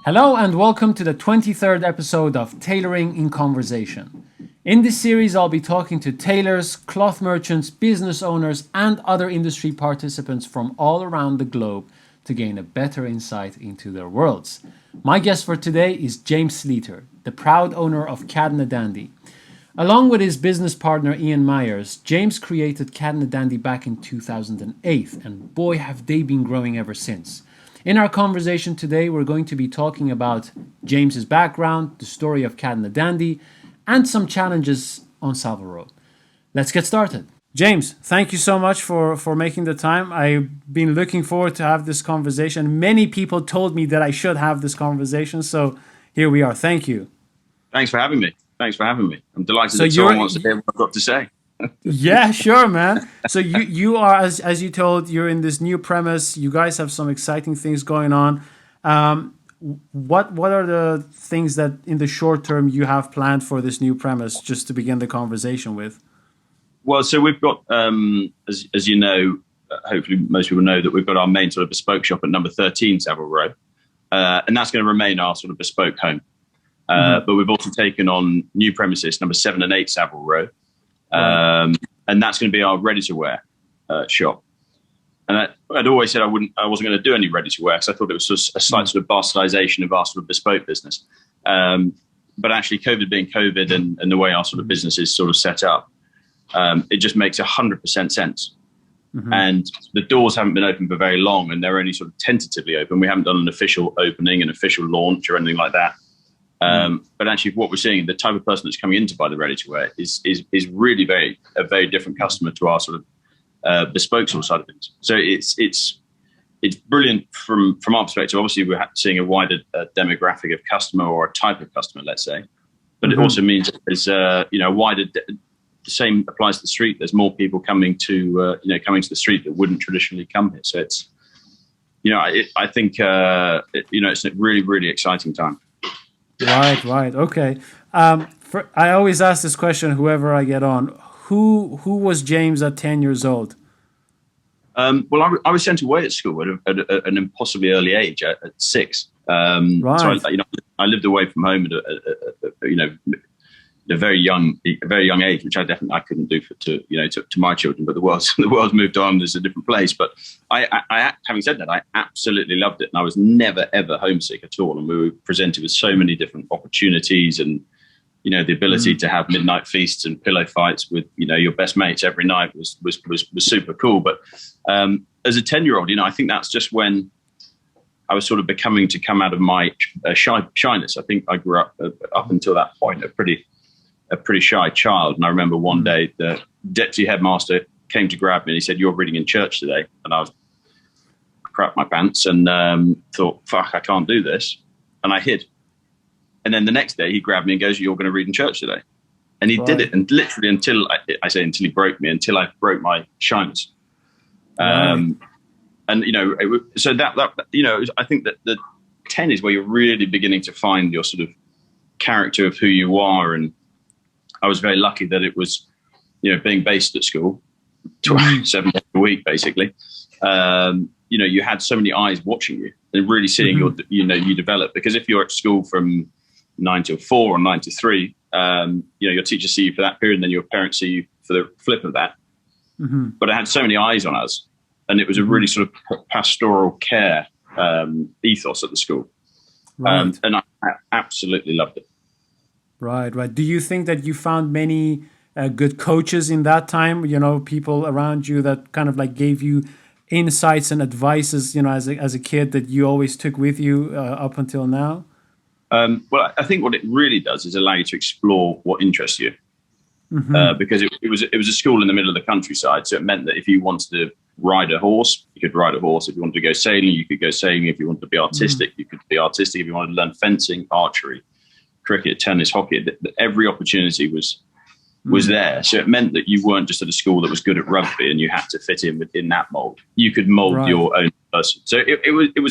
Hello and welcome to the 23rd episode of Tailoring in Conversation. In this series, I'll be talking to tailors, cloth merchants, business owners, and other industry participants from all around the globe to gain a better insight into their worlds. My guest for today is James Sleater, the proud owner of Cadden Dandy. Along with his business partner Ian Myers, James created Cadden Dandy back in 2008, and boy have they been growing ever since. In our conversation today, we're going to be talking about James's background, the story of Cadden Dandy, and some challenges on Savile Row. Let's get started. James, thank you so much for making the time. I've been looking forward to have this conversation. Many people told me that I should have this conversation, so here we are. Thank you. Thanks for having me. I'm delighted that someone wants to hear what I've got to say. Yeah, sure, man. So you are, as you told, you're in this new premise. You guys have some exciting things going on. What are the things that in the short term you have planned for this new premise, just to begin the conversation with? Well, so we've got, as you know, hopefully most people know that we've got our main sort of bespoke shop at number 13 Savile Row, and that's going to remain our sort of bespoke home. But we've also taken on new premises, number 7 and 8 Savile Row. And that's going to be our ready-to-wear shop. And I'd always said I wasn't going to do any ready-to-wear because I thought it was just a slight sort of bastardization of our sort of bespoke business. But actually, COVID being COVID and the way our sort of business is sort of set up, it just makes 100% sense. And the doors haven't been open for very long, and they're only sort of tentatively open. We haven't done an official opening, an official launch, or anything like that. But actually, what we're seeing, the type of person that's coming in to buy the ready-to-wear is really a very different customer to our sort of bespoke sort of side of things. So it's brilliant from our perspective. Obviously, we're seeing a wider demographic of customer, or a type of customer, let's say. But it also means that there's a wider. The same applies to the street. There's more people coming to the street that wouldn't traditionally come here. So it's I think it's a really, really exciting time. Right. Okay. I always ask this question, whoever I get on. Who was James at 10 years old? Well, I was sent away at school at an impossibly early age, at 6. Right. So I lived away from home at a very young age, which I couldn't do to my children. But the world's moved on. There's a different place. But I having said that, I absolutely loved it, and I was never ever homesick at all. And we were presented with so many different opportunities, and the ability to have midnight feasts and pillow fights with your best mates every night was super cool. But as a 10-year-old, I think that's just when I was sort of becoming to come out of my shyness. I think I grew up until that point a pretty shy child. And I remember one day the deputy headmaster came to grab me and he said, "You're reading in church today." And I was crap my pants and thought, fuck, I can't do this. And I hid. And then the next day he grabbed me and goes, "You're going to read in church today." And he did it, and literally until he broke me, until I broke my shyness. And so that I think that the 10 is where you're really beginning to find your sort of character of who you are. And I was very lucky that it was, being based at school 7 days a week, basically. You had so many eyes watching you and really seeing you develop. Because if you're at school from 9 till 4 or 9 to 3, your teachers see you for that period, and then your parents see you for the flip of that. But I had so many eyes on us, and it was a really sort of pastoral care ethos at the school. And I absolutely loved it. Right. Do you think that you found many good coaches in that time? People around you that kind of like gave you insights and advices, as a kid that you always took with you up until now? Well, I think what it really does is allow you to explore what interests you. Because it was a school in the middle of the countryside, so it meant that if you wanted to ride a horse, you could ride a horse. If you wanted to go sailing, you could go sailing. If you wanted to be artistic, you could be artistic. If you wanted to learn fencing, archery, cricket, tennis, hockey, every opportunity was there. So it meant that you weren't just at a school that was good at rugby and you had to fit in within that mold. You could mold your own person. So it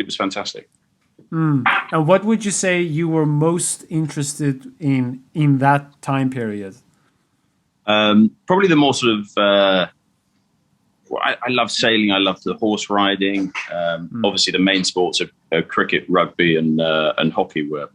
was fantastic. And what would you say you were most interested in that time period? Probably the more sort of I love sailing. I love the horse riding. Obviously, the main sports of cricket, rugby, and hockey were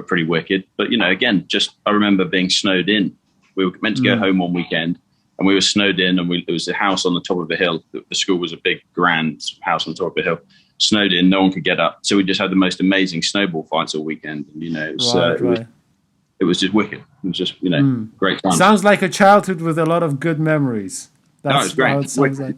pretty wicked. But again, just I remember being snowed in. We were meant to go home one weekend, and we were snowed in, and it was a house on the top of a hill. The school was a big, grand house on top of a hill. Snowed in, no one could get up. So we just had the most amazing snowball fights all weekend. And, it was just wicked. It was just, great fun. Sounds like a childhood with a lot of good memories. That's great. How it sounds like.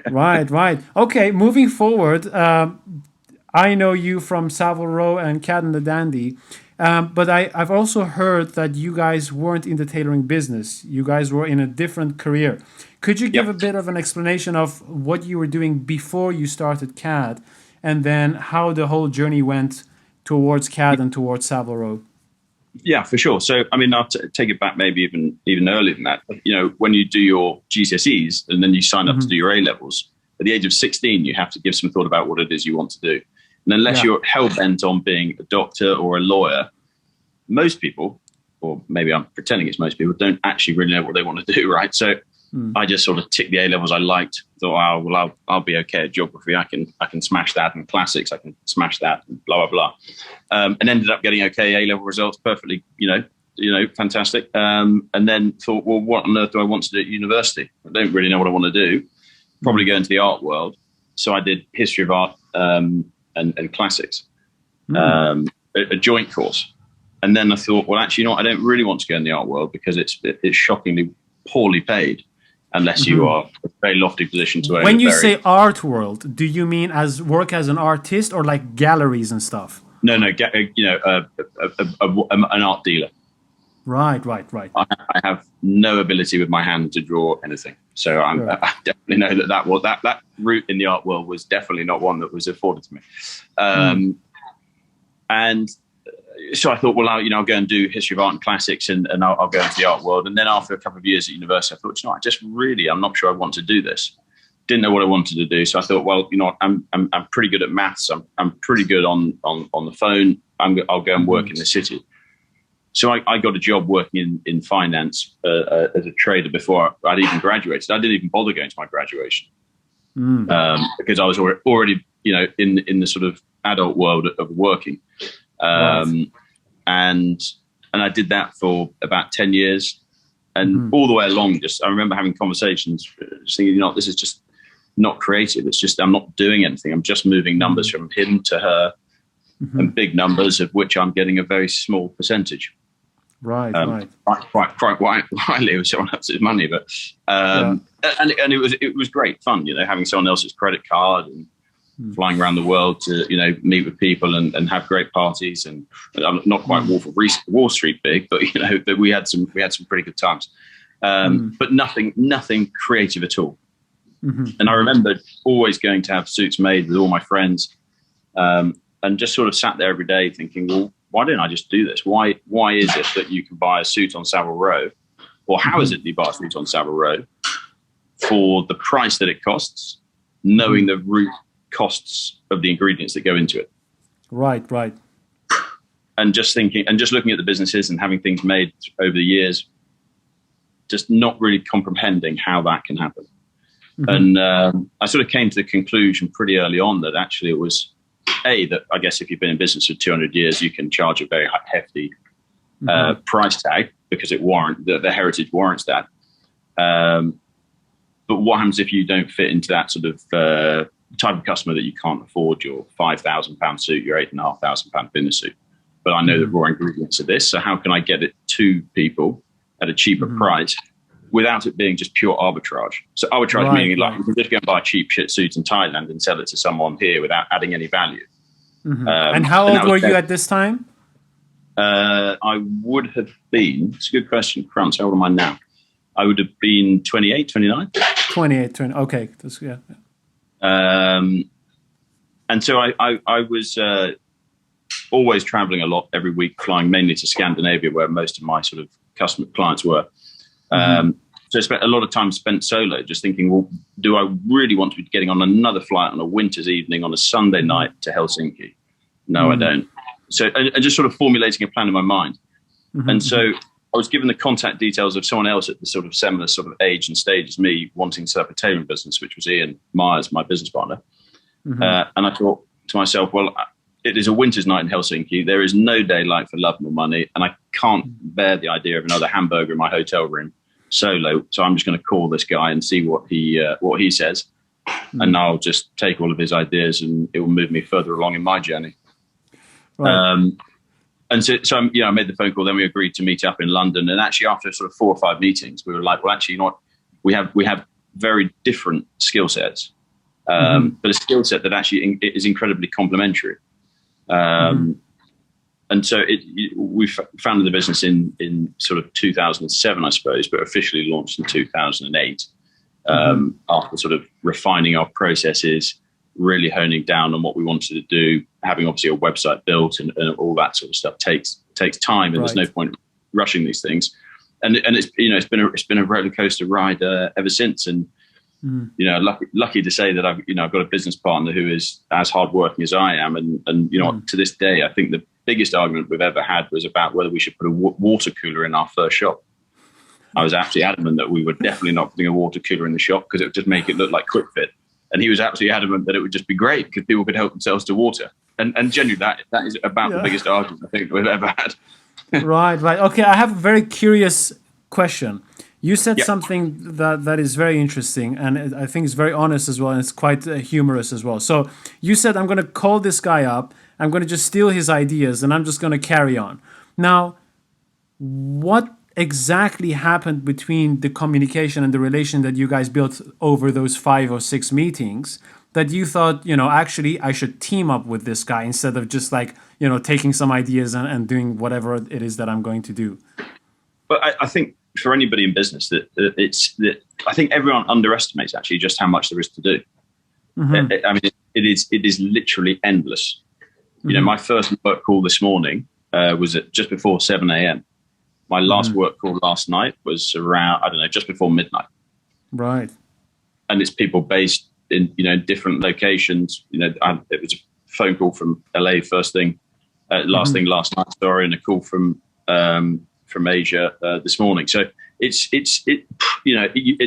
Right. Okay, moving forward, I know you from Savile Row and Cat and the Dandy, but I've also heard that you guys weren't in the tailoring business. You guys were in a different career. Could you give a bit of an explanation of what you were doing before you started CAD, and then how the whole journey went towards CAD and towards Savile Row? Yeah, for sure. So, I mean, I'll take it back maybe even earlier than that. When you do your GCSEs and then you sign up to do your A-levels, at the age of 16, you have to give some thought about what it is you want to do. And unless you're hell-bent on being a doctor or a lawyer, most people, or maybe I'm pretending it's most people, don't actually really know what they want to do, right? So I just sort of ticked the A-levels I liked, thought, I'll be okay at geography. I can smash that, and classics, I can smash that, and blah, blah, blah. And ended up getting okay A-level results, perfectly, fantastic. And then thought, well, what on earth do I want to do at university? I don't really know what I want to do. Probably go into the art world. So I did history of art and classics, a joint course. And then I thought, well, actually, I don't really want to go in the art world because it's shockingly poorly paid. Unless you are a very lofty position to own. When you say art world, do you mean as work as an artist or like galleries and stuff? No, an art dealer. Right. I have no ability with my hand to draw anything, so I definitely know that route in the art world was definitely not one that was afforded to me. And so I thought, well, I'll go and do history of art and classics, and I'll go into the art world. And then after a couple of years at university, I thought, I'm not sure I want to do this. Didn't know what I wanted to do. So I thought, well, I'm pretty good at maths. I'm pretty good on the phone. I'll go and work in the city. So I got a job working in finance as a trader before I'd even graduated. I didn't even bother going to my graduation because I was already in the sort of adult world of working. And I did that for about 10 years, and all the way along, I remember having conversations, just thinking, this is just not creative. It's just, I'm not doing anything. I'm just moving numbers from him to her, and big numbers of which I'm getting a very small percentage. Right. Quite widely with someone else's money, but and it was great fun, having someone else's credit card and flying around the world to meet with people and have great parties. And I'm not quite Wolf of Wall Street big, but but we had some pretty good times. But nothing creative at all. And I remember always going to have suits made with all my friends, and just sort of sat there every day thinking, well, why don't I just do this? Why is it that you can buy a suit on Savile Row, or how is it that you buy a suit on Savile Row for the price that it costs, knowing the root costs of the ingredients that go into it? Right. And just thinking, and just looking at the businesses and having things made over the years, just not really comprehending how that can happen. And I sort of came to the conclusion pretty early on that actually it was that I guess if you've been in business for 200 years, you can charge a very hefty price tag because the heritage warrants that. But what happens if you don't fit into that sort of type of customer that you can't afford your £5,000 suit, your £8,500 dinner suit? But I know the raw ingredients of this, so how can I get it to people at a cheaper price without it being just pure arbitrage? So arbitrage meaning like you can just go and buy a cheap shit suit in Thailand and sell it to someone here without adding any value. And how old were you at this time? I would have been, it's a good question, Krantz, how old am I now? I would have been 28, 29. 28, 20, okay. That's, yeah. And so I was always traveling a lot every week, flying mainly to Scandinavia, where most of my sort of customer clients were. So I spent a lot of time spent solo, just thinking, well, do I really want to be getting on another flight on a winter's evening on a Sunday night to Helsinki? No, I don't. So and just sort of formulating a plan in my mind. And so I was given the contact details of someone else at the sort of similar sort of age and stage as me, wanting to set up a tailoring business, which was Ian Myers, my business partner. And I thought to myself, well, it is a winter's night in Helsinki. There is no daylight for love nor money, and I can't bear the idea of another hamburger in my hotel room solo. So I'm just going to call this guy and see what he says, and I'll just take all of his ideas, and it will move me further along in my journey. Right. And so I made the phone call. Then we agreed to meet up in London. And actually, after sort of 4 or 5 meetings, we were like, well, actually, you know what? We have very different skill sets, but a skill set that actually is incredibly complementary. And so we founded the business in sort of 2007, I suppose, but officially launched in 2008 after sort of refining our processes, really honing down on what we wanted to do, having obviously a website built and all that sort of stuff takes time, and there's no point rushing these things. And it's been a roller coaster ride ever since. And lucky to say that I've got a business partner who is as hardworking as I am. And to this day, I think the biggest argument we've ever had was about whether we should put a water cooler in our first shop. I was absolutely adamant that we were definitely not putting a water cooler in the shop because it would just make it look like Quick Fit. And he was absolutely adamant that it would just be great because people could help themselves to water. And genuinely, that is about the biggest argument I think we've ever had. Right. Okay, I have a very curious question. You said something that is very interesting, and I think it's very honest as well, and it's quite humorous as well. So you said, I'm going to call this guy up, I'm going to just steal his ideas, and I'm just going to carry on. Now, what exactly happened between the communication and the relation that you guys built over those 5 or 6 meetings that you thought, actually I should team up with this guy instead of just like, taking some ideas and doing whatever it is that I'm going to do? But I think for anybody in business that I think everyone underestimates actually just how much there is to do. I mean, it is literally endless. My first work call this morning was at just before 7 a.m. My last work call last night was around, just before midnight. Right. And it's people based in, different locations. It was a phone call from LA last thing last night, and a call from Asia this morning. So it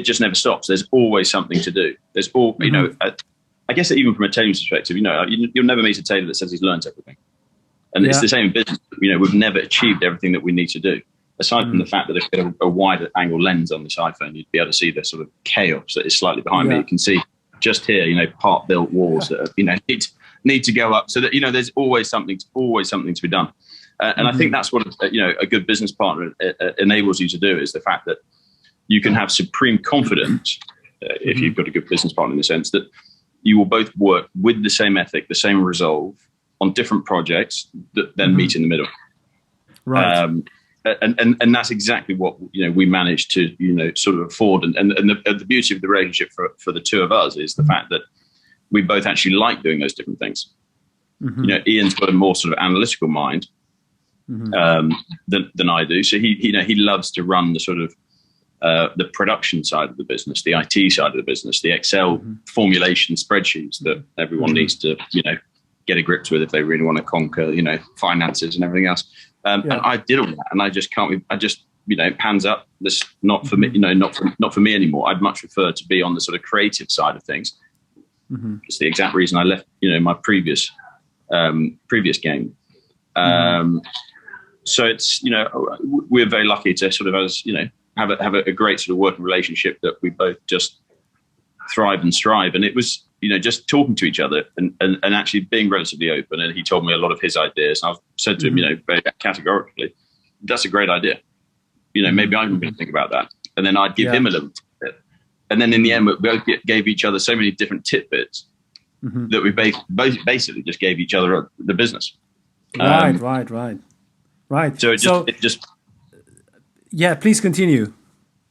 just never stops. There's always something to do. There's I guess that even from a tailoring perspective, you'll never meet a tailor that says he's learned everything. And it's the same in business. We've never achieved everything that we need to do. Aside from the fact that if you get a wider angle lens on this iPhone, you'd be able to see the sort of chaos that is slightly behind me. You can see just here, part built walls that need to go up. So that there's always something to be done. And I think that's what a good business partner enables you to do, is the fact that you can have supreme confidence if you've got a good business partner, in the sense that you will both work with the same ethic, the same resolve on different projects that then meet in the middle. Right. And that's exactly what we managed to sort of afford. And the beauty of the relationship for the two of us is the fact that we both actually like doing those different things. Ian's got a more sort of analytical mind than I do. So he loves to run the sort of the production side of the business, the IT side of the business, the Excel formulation spreadsheets that everyone needs to get a grip with if they really want to conquer finances and everything else. And I did all that, and I just can't. I just hands up. This not for me. Not for me anymore. I'd much prefer to be on the sort of creative side of things. It's the exact reason I left my previous game. So it's we're very lucky to sort of have a great sort of working relationship that we both just thrive and strive. And it was just talking to each other and actually being relatively open. And he told me a lot of his ideas. And I've said to him, very categorically, that's a great idea. Maybe I'm going to think about that. And then I'd give him a little tidbit. And then in the end, we both gave each other so many different tidbits that we basically just gave each other the business. Right. So it just. Yeah, please continue.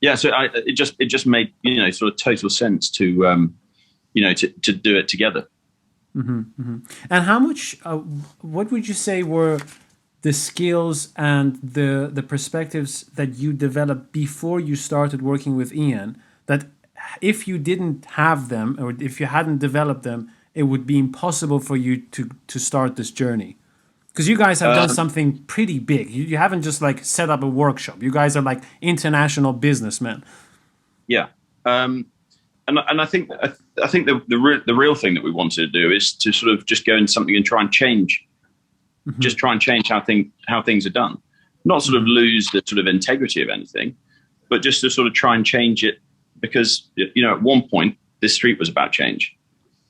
Yeah, so it just made sort of total sense to to do it together. And how much? What would you say were the skills and the perspectives that you developed before you started working with Ian? That if you didn't have them, or if you hadn't developed them, it would be impossible for you to start this journey. Because you guys have done something pretty big. You haven't just like set up a workshop. You guys are like international businessmen. Yeah. And I think the real thing that we wanted to do is to sort of just go into something and try and change, just try and change how things are done, not sort of lose the sort of integrity of anything, but just to sort of try and change it, because at one point this street was about change,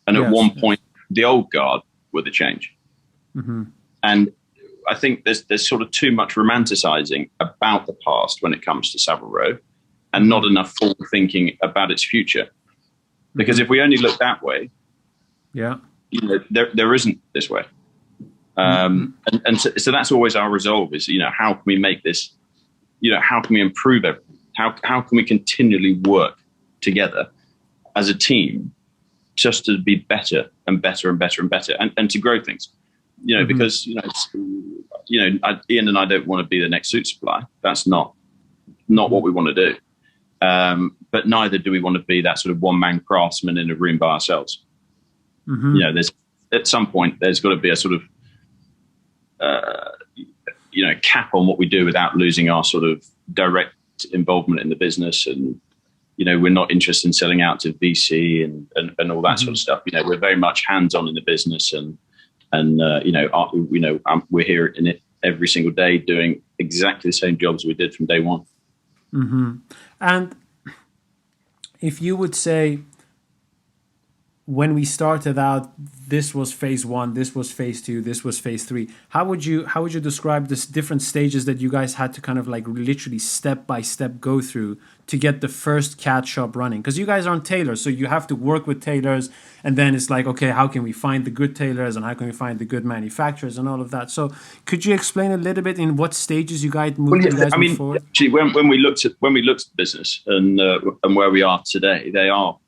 and at one point the old guard were the change, and I think there's sort of too much romanticizing about the past when it comes to Savile Row, and not enough forward thinking about its future. Because if we only look that way, there isn't this way. And so that's always our resolve is, how can we make this, how can we improve it? How can we continually work together as a team just to be better and better and better and better and to grow things, because, Ian and I don't want to be the next suit supplier. That's not what we want to do. But neither do we want to be that sort of one-man craftsman in a room by ourselves. There's at some point there's got to be a sort of cap on what we do without losing our sort of direct involvement in the business. And we're not interested in selling out to VC and all that sort of stuff. We're very much hands-on in the business, and we're here in it every single day doing exactly the same jobs we did from day one. And if you would say, when we started out, this was phase one, this was phase two, this was phase three, how would you describe this different stages that you guys had to kind of like literally step by step go through to get the first CAD shop running? Because you guys aren't tailors, so you have to work with tailors, and then it's like, okay, how can we find the good tailors and how can we find the good manufacturers and all of that? So could you explain a little bit in what stages you guys moved, forward? Actually, when we looked at the business and where we are today, they are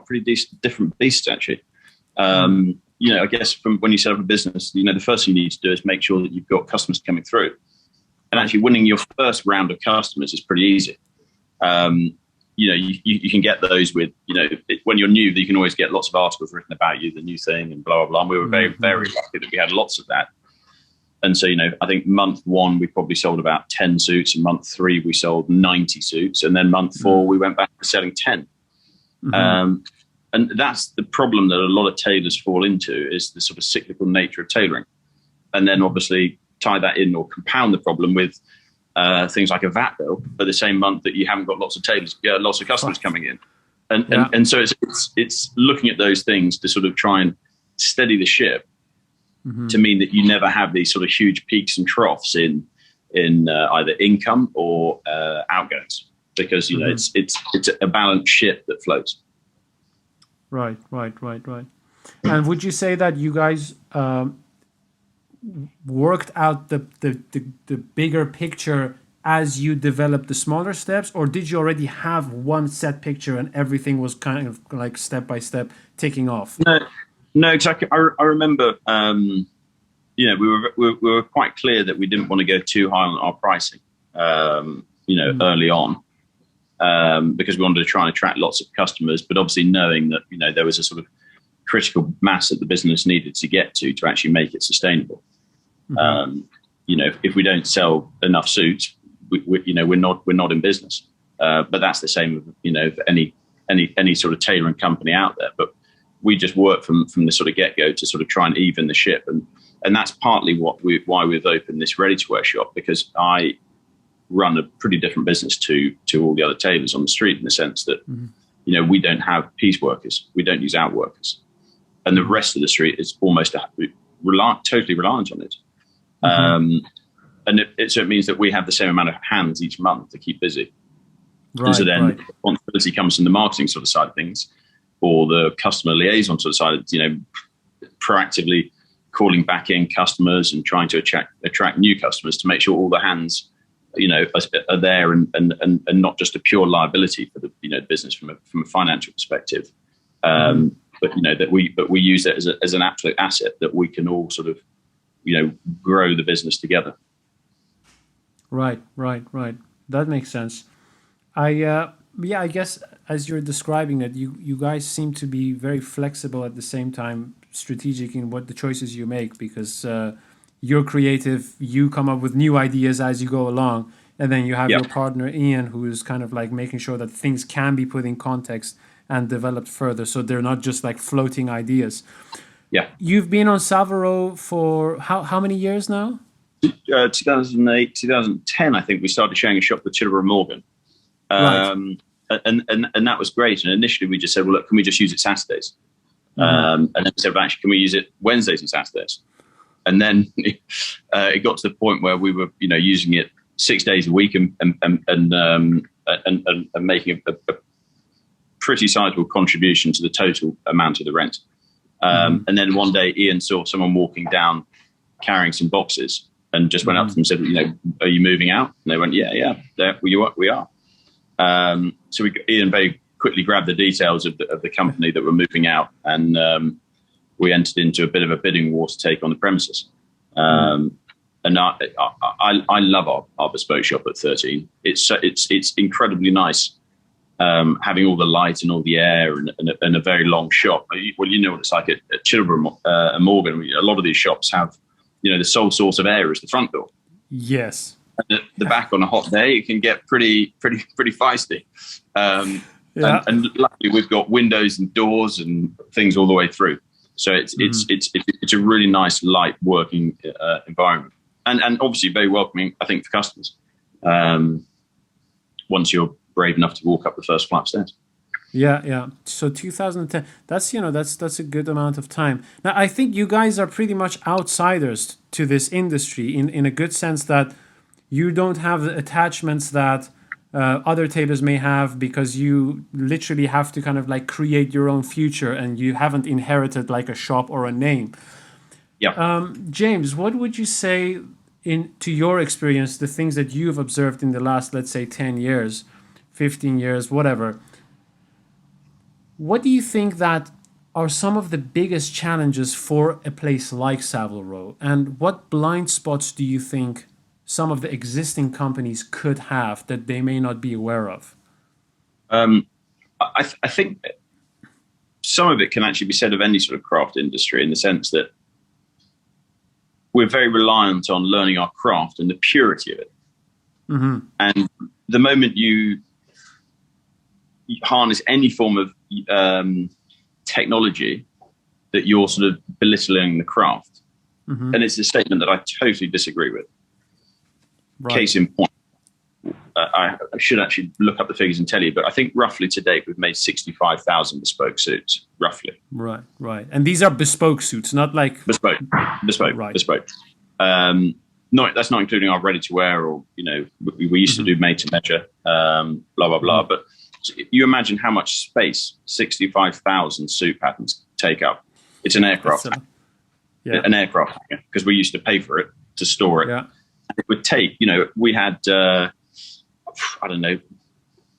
pretty different beasts, actually. I guess from when you set up a business, the first thing you need to do is make sure that you've got customers coming through. And actually winning your first round of customers is pretty easy. You can get those with, when you're new, you can always get lots of articles written about you, the new thing and blah, blah, blah. And we were very, very lucky that we had lots of that. And so, I think month one, we probably sold about 10 suits. And month three, we sold 90 suits. And then month four, we went back to selling 10. And that's the problem that a lot of tailors fall into, is the sort of cyclical nature of tailoring. And then obviously tie that in or compound the problem with things like a VAT bill for the same month that you haven't got lots of customers coming in. And so it's looking at those things to sort of try and steady the ship, to mean that you never have these sort of huge peaks and troughs in either income or outgoings. Because it's a balanced ship that floats. Right. And would you say that you guys worked out the bigger picture as you developed the smaller steps, or did you already have one set picture and everything was kind of like step by step ticking off? No, exactly. I remember, we were quite clear that we didn't want to go too high on our pricing, early on. Because we wanted to try and attract lots of customers, but obviously knowing that there was a sort of critical mass that the business needed to get to actually make it sustainable. If we don't sell enough suits, we're not in business. But that's the same of any sort of tailoring company out there. But we just work from the sort of get-go to sort of try and even the ship, and that's partly why we've opened this ready-to-wear shop, because I run a pretty different business to all the other tailors on the street, in the sense that we don't have piece workers, we don't use out workers, and the rest of the street is almost totally reliant on it. And so it means that we have the same amount of hands each month to keep busy. And so then responsibility comes from the marketing sort of side of things, or the customer liaison sort of side, proactively calling back in customers and trying to attract new customers to make sure all the hands are there and not just a pure liability for the business from a financial perspective, but that we use it as an absolute asset that we can all sort of grow the business together. Right. That makes sense. I guess as you're describing it, you guys seem to be very flexible, at the same time strategic in what the choices you make, because you're creative, you come up with new ideas as you go along, and then you have Yeah. your partner Ian, who's kind of like making sure that things can be put in context and developed further, so they're not just like floating ideas. Yeah. You've been on Savile Row for how many years now? 2008, 2010, I think we started sharing a shop with Chilborough Morgan. Right. And that was great. And initially we just said, well, look, can we just use it Saturdays? And then we said, well, actually, can we use it Wednesdays and Saturdays? And then it got to the point where we were, using it 6 days a week and making a pretty sizable contribution to the total amount of the rent. And then one day Ian saw someone walking down carrying some boxes and just went up to them and said, are you moving out? And they went, yeah, there we are. So Ian very quickly grabbed the details of the company that were moving out, and we entered into a bit of a bidding war to take on the premises. And I love our bespoke shop at 13. It's incredibly nice, having all the light and all the air and a very long shop. Well, you know what it's like at Chilborough and Morgan. A lot of these shops have, the sole source of air is the front door. Yes. And the back on a hot day, it can get pretty feisty. And luckily we've got windows and doors and things all the way through. So it's a really nice, light working environment, and obviously very welcoming, I think, for customers. Once you're brave enough to walk up the first flight of stairs. Yeah. So 2010. That's a good amount of time. Now I think you guys are pretty much outsiders to this industry in a good sense that you don't have the attachments that other tailors may have, because you literally have to kind of like create your own future, and you haven't inherited like a shop or a name. Yeah. James, what would you say, to your experience, the things that you've observed in the last, let's say, 10 years, 15 years, whatever? What do you think that are some of the biggest challenges for a place like Savile Row? And what blind spots do you think some of the existing companies could have that they may not be aware of? I think some of it can actually be said of any sort of craft industry, in the sense that we're very reliant on learning our craft and the purity of it. And the moment you harness any form of technology, that you're sort of belittling the craft. And it's a statement that I totally disagree with. Right. Case in point, I should actually look up the figures and tell you, but I think roughly to date we've made 65,000 bespoke suits, roughly. Right. And these are bespoke suits, not like bespoke. Right. Bespoke. That's not including our ready to wear, or we used to do made to measure, blah blah blah. But you imagine how much space 65,000 suit patterns take up. It's an aircraft, an aircraft hangar, because we used to pay for it to store it. Yeah. It would take, we had,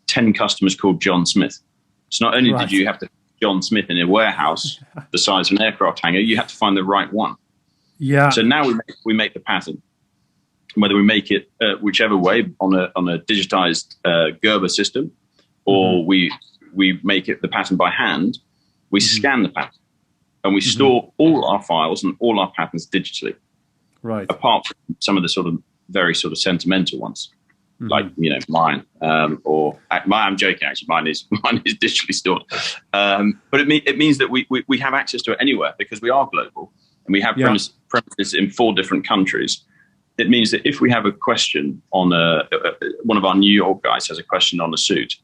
10 customers called John Smith. So not only did you have to put John Smith in a warehouse the size of an aircraft hangar, you had to find the right one. Yeah. So now we make the pattern, whether we make it whichever way, on a digitized Gerber system, or we make it the pattern by hand. We scan the pattern, and we store all our files and all our patterns digitally. Right. Apart from some of the sort of very sort of sentimental ones, like mine, or I'm joking. Actually, mine is digitally stored. But it means that we have access to it anywhere, because we are global, and we have premises in 4 different countries. It means that if we have a question on one of our New York guys has a question on a suit,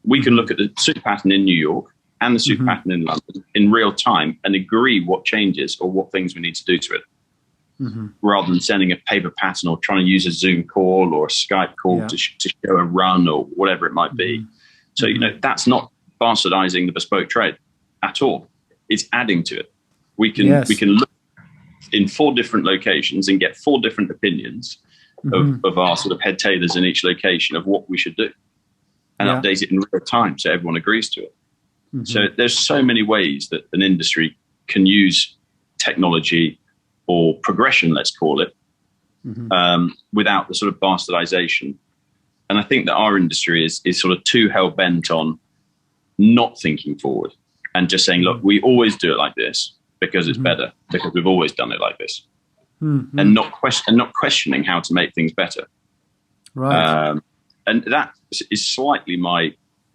we can look at the suit pattern in New York and the suit pattern in London in real time and agree what changes or what things we need to do to it. Rather than sending a paper pattern or trying to use a Zoom call or a Skype call to show a run or whatever it might be. So, that's not bastardizing the bespoke trade at all. It's adding to it. We can look in 4 different locations and get 4 different opinions of our sort of head tailors in each location of what we should do, and update it in real time so everyone agrees to it. So there's so many ways that an industry can use technology, or progression, let's call it, without the sort of bastardization. And I think that our industry is sort of too hell-bent on not thinking forward and just saying, look, we always do it like this because it's better, because we've always done it like this. and not questioning how to make things better. Right. And that is slightly my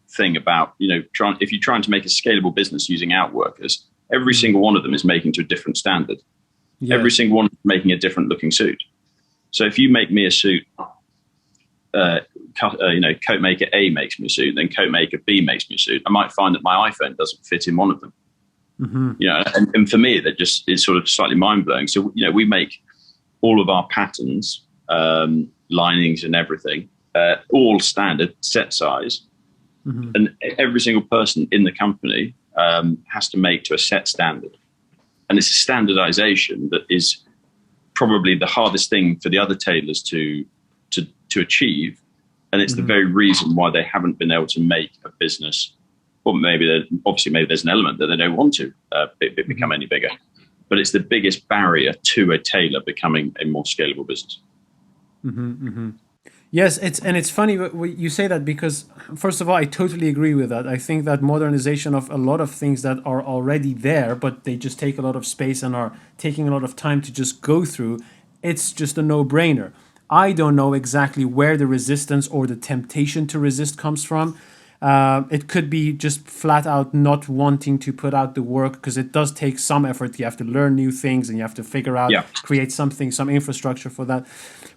thing about, if you're trying to make a scalable business using outworkers, every single one of them is making to a different standard. Yeah. Every single one is making a different looking suit. So if you make me a suit, coat maker A makes me a suit, then coat maker B makes me a suit, I might find that my iPhone doesn't fit in one of them. And for me, that just is sort of slightly mind blowing. So, we make all of our patterns, linings and everything, all standard, set size. And every single person in the company has to make to a set standard. And it's a standardization that is probably the hardest thing for the other tailors to achieve. And it's the very reason why they haven't been able to make a business. Well, maybe there's an element that they don't want to become any bigger. But it's the biggest barrier to a tailor becoming a more scalable business. Yes, it's funny you say that, because first of all, I totally agree with that. I think that modernization of a lot of things that are already there, but they just take a lot of space and are taking a lot of time to just go through, it's just a no-brainer. I don't know exactly where the resistance or the temptation to resist comes from. It could be just flat out not wanting to put out the work, because it does take some effort. You have to learn new things and you have to figure out, create something, some infrastructure for that.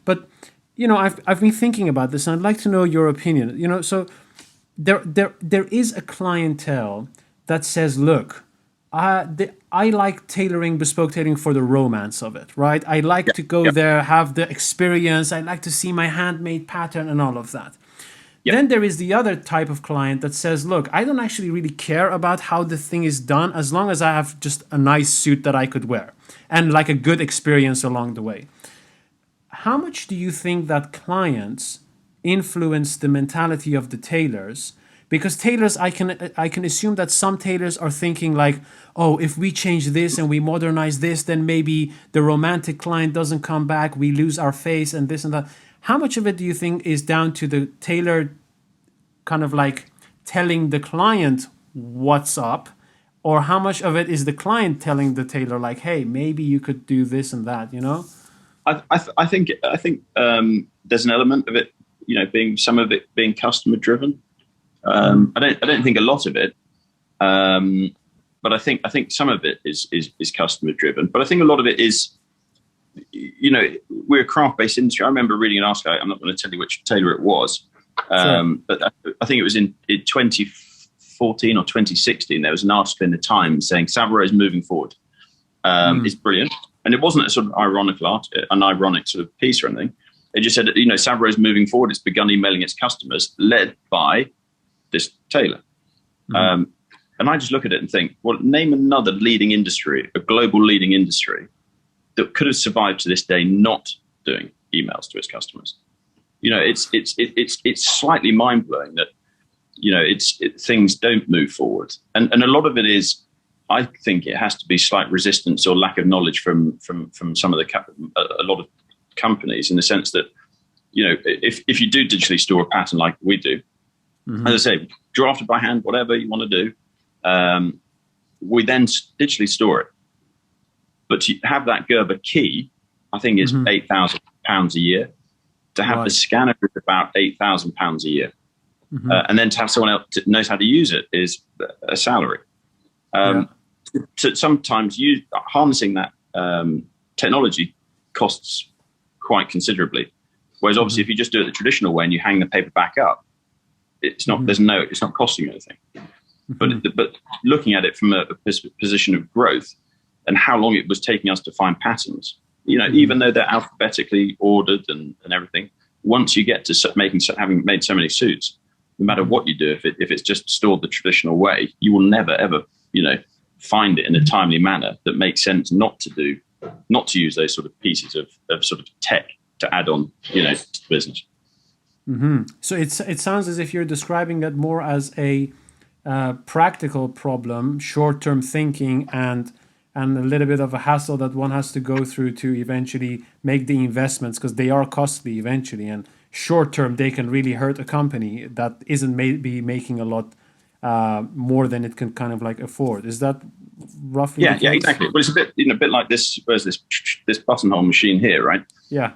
But I've been thinking about this, and I'd like to know your opinion. So there is a clientele that says, look, I like tailoring, bespoke tailoring, for the romance of it, right? I like to go there, have the experience. I like to see my handmade pattern and all of that. Then there is the other type of client that says, look, I don't actually really care about how the thing is done, as long as I have just a nice suit that I could wear and like a good experience along the way. How much do you think that clients influence the mentality of the tailors? Because tailors, I can assume that some tailors are thinking like, oh, if we change this and we modernize this, then maybe the romantic client doesn't come back, we lose our face and this and that. How much of it do you think is down to the tailor kind of like telling the client what's up, or how much of it is the client telling the tailor like, hey, maybe you could do this and that, I think there's an element of it, some of it being customer driven. I don't think a lot of it, but I think some of it is customer driven. But I think a lot of it is, we're a craft-based industry. I remember reading an article. I'm not going to tell you which tailor it was, but I think it was in 2014 or 2016. There was an article in the Times saying Savile Row is moving forward. It's brilliant. And it wasn't a sort of an ironic sort of piece or anything. It just said, Savile Row is moving forward. It's begun emailing its customers, led by this tailor. And I just look at it and think, well, name another leading industry, a global leading industry, that could have survived to this day not doing emails to its customers. It's slightly mind blowing that things don't move forward, and a lot of it is, I think it has to be slight resistance or lack of knowledge from some of a lot of companies, in the sense that, if you do digitally store a pattern like we do, as I say, drafted by hand, whatever you want to do, we then digitally store it. But to have that Gerber key, I think is £8,000 a year. To have the scanner is about £8,000 a year. And then to have someone else that knows how to use it is a salary. So sometimes harnessing that technology costs quite considerably. Whereas obviously, if you just do it the traditional way and you hang the paper back up, it's not costing you anything. But looking at it from a position of growth and how long it was taking us to find patterns, even though they're alphabetically ordered and everything, once you get to having made so many suits, no matter what you do, if it's just stored the traditional way, you will never ever, find it in a timely manner that makes sense not to use those sort of pieces of sort of tech to add on, to the business. So it sounds as if you're describing that more as a practical problem, short-term thinking, and a little bit of a hassle that one has to go through to eventually make the investments, because they are costly eventually, and short-term they can really hurt a company that isn't maybe making a lot more than it can kind of like afford. Is that roughly Yeah, the yeah, case? exactly. But it's a bit, a bit like this. Where's this buttonhole machine here, right? Yeah.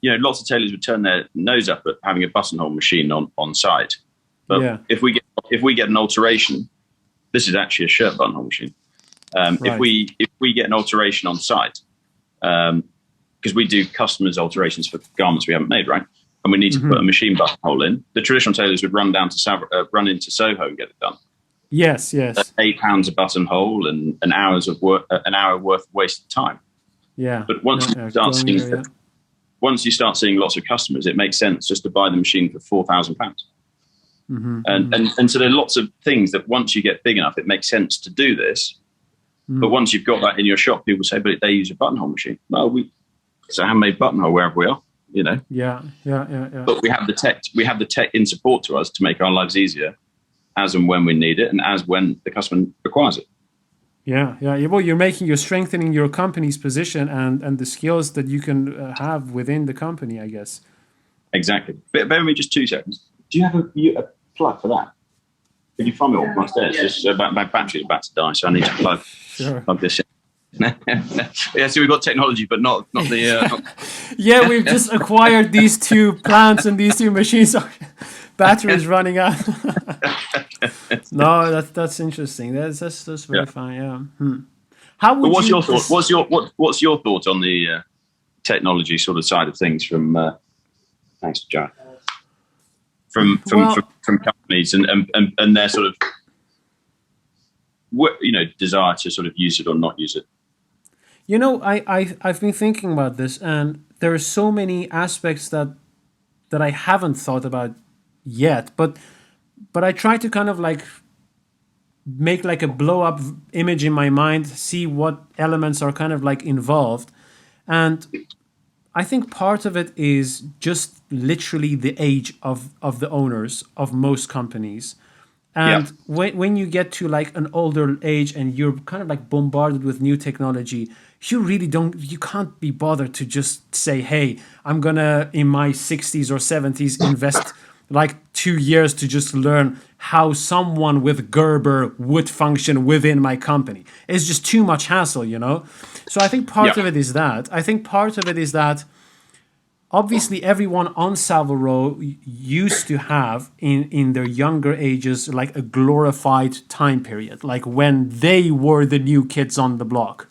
Lots of tailors would turn their nose up at having a buttonhole machine on site. But Yeah. if we get an alteration, this is actually a shirt buttonhole machine. Right. If we get an alteration on site, because we do customers alterations for garments we haven't made, right? And we need to put a machine buttonhole in. The traditional tailors would run into Soho and get it done. Yes. That's £8 a buttonhole and an hour worth of wasted time. Yeah. But once you start seeing lots of customers, it makes sense just to buy the machine for £4,000. And so there are lots of things that once you get big enough, it makes sense to do this. But once you've got that in your shop, people say, but they use a buttonhole machine. Well, it's a handmade buttonhole wherever we are, you know. Yeah. But we have the tech in support to us to make our lives easier as and when we need it and as when the customer requires it. Yeah. Well, you're strengthening your company's position and the skills that you can have within the company, I guess. Exactly. Bear with me just 2 seconds. Do you have a plug for that? Can you find me all upstairs? Just my battery's about to die, so I need to plug this in. Yeah, so we've got technology, but not the. Yeah, we've just acquired these 2 plants and these 2 machines. Batteries running out. No, that's interesting. That's very fine. Yeah. How would what's your thought? What's your thought on the technology sort of side of things from? Thanks, John. From companies and their sort of desire to sort of use it or not use it. I've been thinking about this, and there are so many aspects that I haven't thought about yet, but I try to kind of like make like a blow up image in my mind, see what elements are kind of like involved, and I think part of it is just literally the age of the owners of most companies. And when you get to like an older age and you're kind of like bombarded with new technology, you can't be bothered to just say, hey, I'm gonna in my 60s or 70s invest like 2 years to just learn how someone with Gerber would function within my company. It's just too much hassle, you know? So I think part of it is that. I think part of it is that obviously everyone on Savile Row used to have in their younger ages like a glorified time period, like when they were the new kids on the block.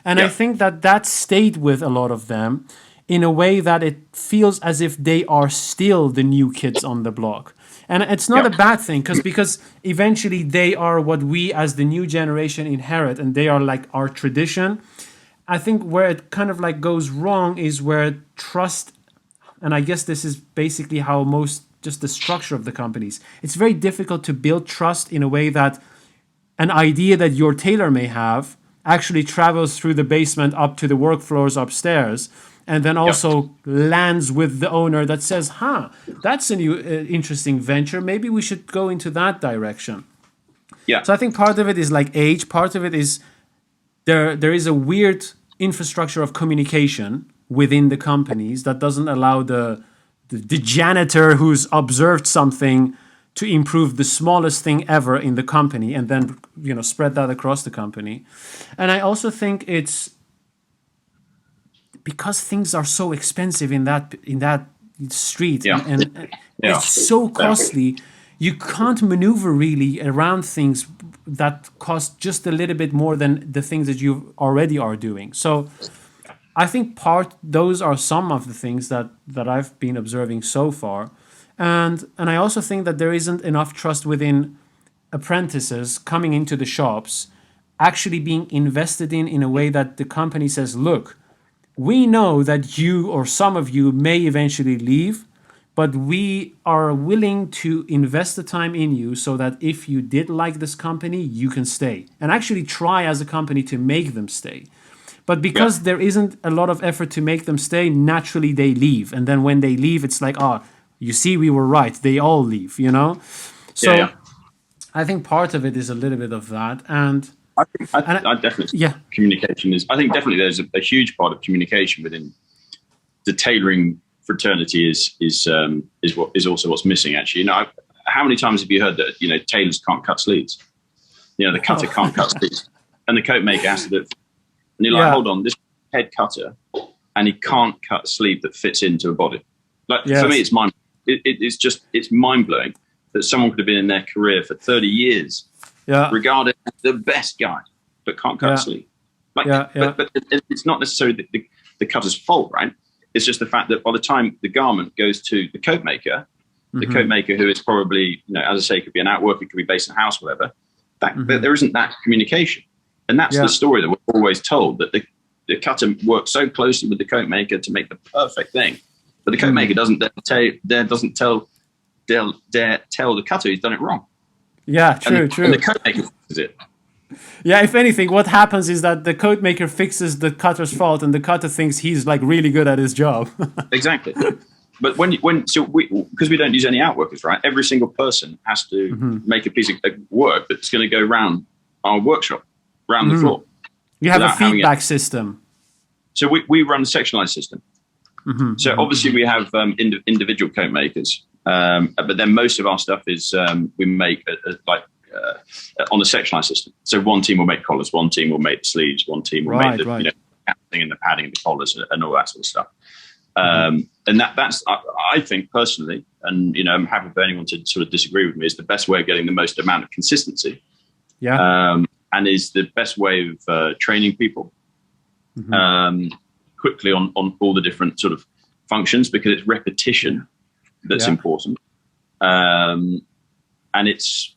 And I think that stayed with a lot of them in a way that it feels as if they are still the new kids on the block. And it's not a bad thing because eventually they are what we as the new generation inherit, and they are like our tradition. I think where it kind of like goes wrong is where trust, and I guess this is basically how just the structure of the companies. It's very difficult to build trust in a way that an idea that your tailor may have actually travels through the basement up to the work floors upstairs, and then also lands with the owner that says, that's a new interesting venture. Maybe we should go into that direction. Yeah. So I think part of it is like age. Part of it is there is a weird infrastructure of communication within the companies that doesn't allow the janitor who's observed something to improve the smallest thing ever in the company and then spread that across the company. And I also think it's because things are so expensive in that street and it's so costly, you can't maneuver really around things that cost just a little bit more than the things that you already are doing. So I think those are some of the things that I've been observing so far. And I also think that there isn't enough trust within apprentices coming into the shops actually being invested in a way that the company says, look, we know that you or some of you may eventually leave, but we are willing to invest the time in you so that if you did like this company, you can stay and actually try as a company to make them stay. But because there isn't a lot of effort to make them stay, naturally they leave. And then when they leave, it's like, you see, we were right. They all leave, So I think part of it is a little bit of that. And I definitely communication is. I think definitely there's a huge part of communication within the tailoring fraternity is also what's missing. Actually, how many times have you heard that tailors can't cut sleeves? The cutter can't cut sleeves. and the coat maker has to do it. And you're like, hold on, this head cutter, and he can't cut a sleeve that fits into a body. Like for me, it's mind blowing that someone could have been in their career for 30 years, regarded as the best guy, but can't cut a sleeve. Like, but it's not necessarily the cutter's fault, right? It's just the fact that by the time the garment goes to the coat maker, the coat maker, who is probably, as I say, could be an outworker, could be based in a house, whatever, but there isn't that communication. And that's the story that we're always told, that the cutter works so closely with the coat maker to make the perfect thing. But the coat maker doesn't dare tell the cutter he's done it wrong. Yeah, true. And the coat maker does it. Yeah, if anything, what happens is that the coat maker fixes the cutter's fault, and the cutter thinks he's like really good at his job. Exactly. But because we don't use any outworkers, right? Every single person has to make a piece of work that's going to go around our workshop, around the floor. You have a feedback system. So we run a sectionalized system. So obviously we have individual coat makers, but then most of our stuff is we make on the sectionalized system. So one team will make collars, one team will make the sleeves, one team will make the capting and the padding and the collars and all that sort of stuff. And that's I think personally, and I'm happy for anyone to sort of disagree with me, is the best way of getting the most amount of consistency. And is the best way of training people quickly on all the different sort of functions, because it's repetition that's important. And it's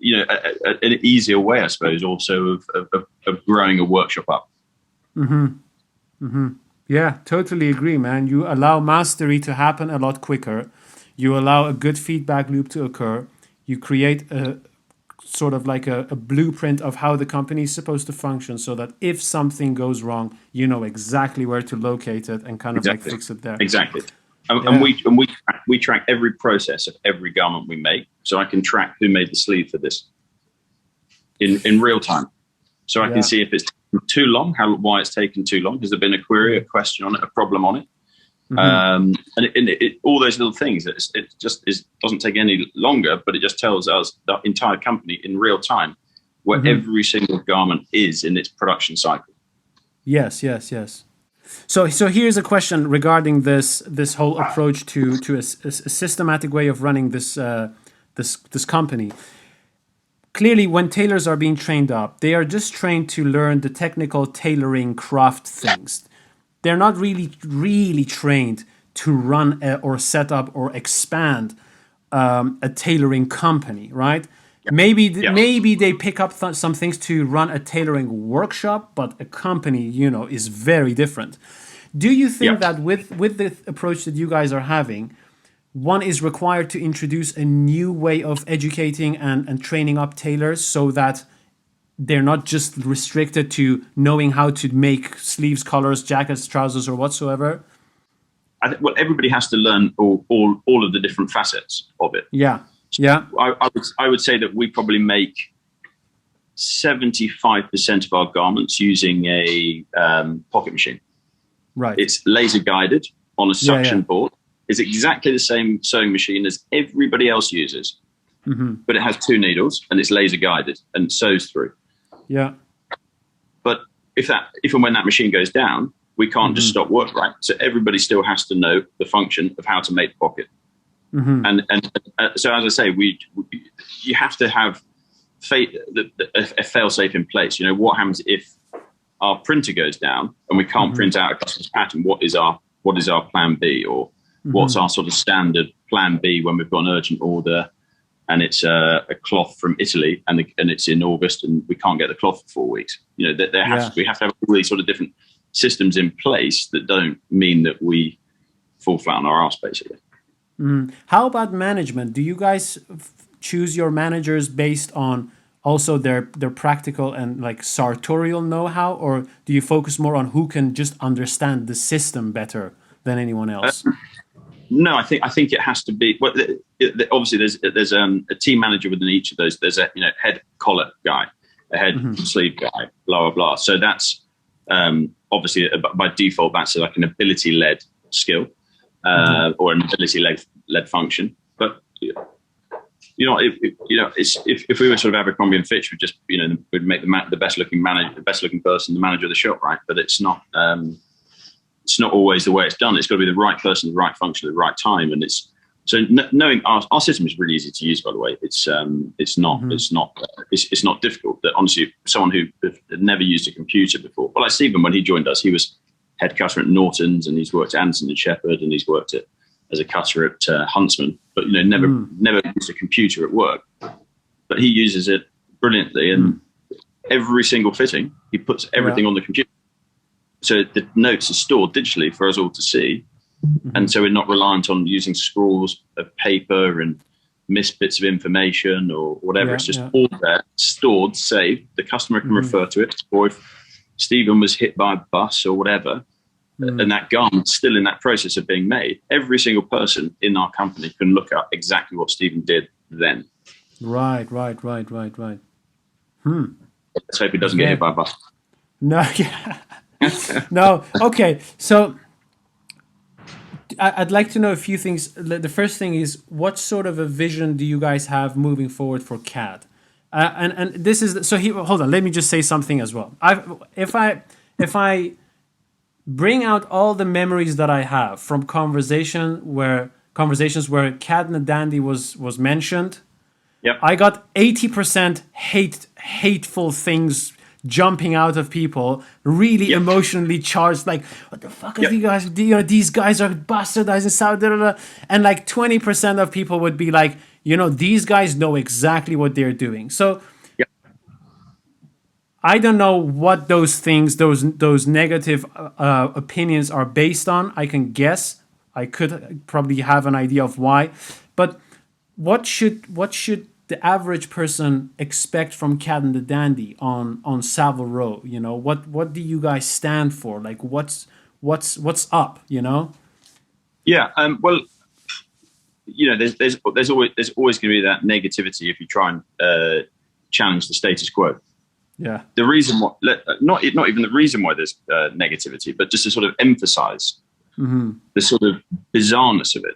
an easier way, I suppose, also of growing a workshop up. Yeah, totally agree, man. You allow mastery to happen a lot quicker. You allow a good feedback loop to occur. You create a sort of like a blueprint of how the company is supposed to function, so that if something goes wrong, you know exactly where to locate it and kind of like fix it there. Exactly. And we track every process of every garment we make. So I can track who made the sleeve for this in real time. So I can see if it's taken too long, why it's taken too long. Has there been a query, a question on it, a problem on it? And all those little things, it just doesn't take any longer, but it just tells us, the entire company, in real time, where every single garment is in its production cycle. Yes. So here's a question regarding this whole approach to a systematic way of running this company. Clearly, when tailors are being trained up, they are just trained to learn the technical tailoring craft things. They're not really trained to run or set up or expand a tailoring company, right? Maybe they pick up some things to run a tailoring workshop, but a company, is very different. Do you think that with the approach that you guys are having, one is required to introduce a new way of educating and training up tailors, so that they're not just restricted to knowing how to make sleeves, collars, jackets, trousers, or whatsoever? I think everybody has to learn all of the different facets of it. I would say that we probably make 75% of our garments using a pocket machine. Right. It's laser guided on a suction board. It's exactly the same sewing machine as everybody else uses, but it has 2 needles and it's laser guided and sews through. Yeah. But if and when that machine goes down, we can't just stop work, right? So everybody still has to know the function of how to make the pocket. And so, as I say, you have to have a fail-safe in place. What happens if our printer goes down and we can't print out a customer's pattern? What is our plan B, or what's our sort of standard plan B when we've got an urgent order and it's a cloth from Italy and it's in August and we can't get the cloth for 4 weeks? We have to have all these sort of different systems in place that don't mean that we fall flat on our arse, basically. How about management? Do you guys choose your managers based on also their practical and like sartorial know-how, or do you focus more on who can just understand the system better than anyone else? No, I think it has to be. Well, obviously, there's a team manager within each of those. There's a head collar guy, a head sleeve guy, blah blah blah. So that's obviously by default that's like an ability-led skill or an ability-led function. But if we were sort of Abercrombie and Fitch, would make the best looking manager, the best looking person, the manager of the shop, right? But it's not. It's not always the way it's done. It's got to be the right person, the right function, at the right time, and it's. So knowing our system is really easy to use, by the way. It's not difficult. That honestly, someone who had never used a computer before, well, like Stephen, when he joined us, he was head cutter at Norton's, and he's worked at Anderson and Shepherd, and he's worked as a cutter at Huntsman, but never used a computer at work. But he uses it brilliantly, and every single fitting, he puts everything on the computer, so the notes are stored digitally for us all to see. And so we're not reliant on using scrawls of paper and missed bits of information or whatever. It's just all there, stored, saved. The customer can refer to it. Or if Stephen was hit by a bus or whatever, and that garment's still in that process of being made, every single person in our company can look up exactly what Stephen did then. Right. Let's hope he doesn't get hit by a bus. No, no. Okay, so I'd like to know a few things. The first thing is, what sort of a vision do you guys have moving forward for CAD? And this is so. Hold on. Let me just say something as well. If I bring out all the memories that I have from conversations where CAD and Dandy was mentioned, I got 80% hateful things jumping out of people, really emotionally charged, like, what the fuck are you guys, these guys are bastardizing Saudi, and like 20% of people would be like, these guys know exactly what they're doing. So I don't know what those things, those negative opinions are based on. I can guess. I could probably have an idea of why, but what should the average person expect from CAD and the Dandy on Savile Row? What do you guys stand for? Like, what's up? Yeah. Well, there's always going to be that negativity if you try and challenge the status quo. Yeah. The reason why, not even the reason why there's negativity, but just to sort of emphasize the sort of bizarreness of it.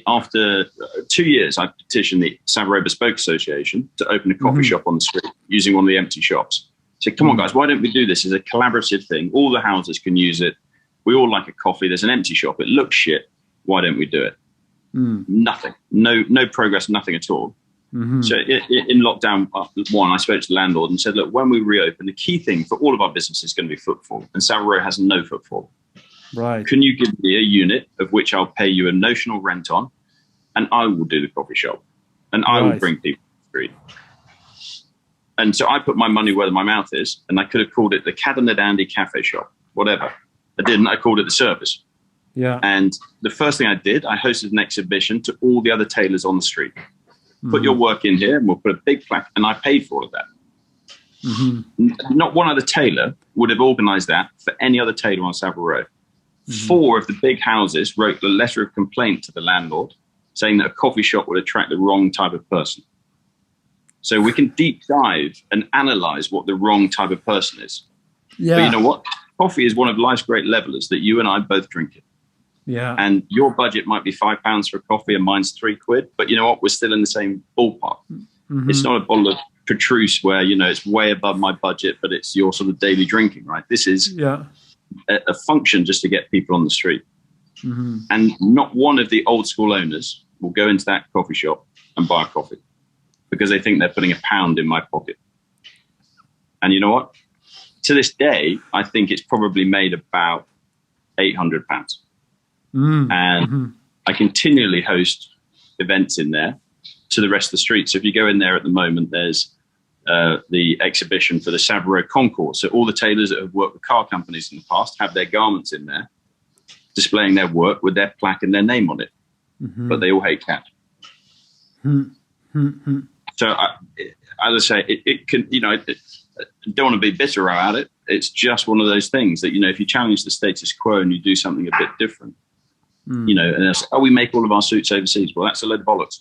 After 2 years, I petitioned the Savile Row Bespoke Association to open a coffee shop on the street using one of the empty shops. I said, come on, guys, why don't we do this as a collaborative thing? All the houses can use it. We all like a coffee. There's an empty shop. It looks shit. Why don't we do it? Nothing. No progress, nothing at all. So in lockdown one, I spoke to the landlord and said, look, when we reopen, the key thing for all of our business is going to be footfall. And Savile Row has no footfall. Right. Can you give me a unit of which I'll pay you a notional rent on, and I will do the coffee shop, and I will bring people to the street. And so I put my money where my mouth is, and I could have called it the CAD and the Dandy Cafe Shop, whatever. I didn't. I called it the Service. Yeah. And the first thing I did, I hosted an exhibition to all the other tailors on the street. Put your work in here, and we'll put a big plaque, and I paid for all of that. Not one other tailor would have organised that for any other tailor on Savile Row. 4 of the big houses wrote a letter of complaint to the landlord saying that a coffee shop would attract the wrong type of person. So we can deep dive and analyze what the wrong type of person is. Yeah. But you know what? Coffee is one of life's great levelers that you and I both drink it. Yeah. And your budget might be £5 for a coffee and mine's £3. But you know what? We're still in the same ballpark. It's not a bottle of Petrus where, it's way above my budget, but it's your sort of daily drinking, right? This is a function just to get people on the street. And not one of the old school owners will go into that coffee shop and buy a coffee because they think they're putting £1 in my pocket. And you know what? To this day, I think it's probably made about £800. And I continually host events in there to the rest of the street. So if you go in there at the moment, there's the exhibition for the Savile Row Concourse. So all the tailors that have worked with car companies in the past have their garments in there, displaying their work with their plaque and their name on it. But they all hate CAD. So as I say, it can, I don't want to be bitter about it. It's just one of those things that, if you challenge the status quo and you do something a bit different, and it's, we make all of our suits overseas. Well, that's a load of bollocks.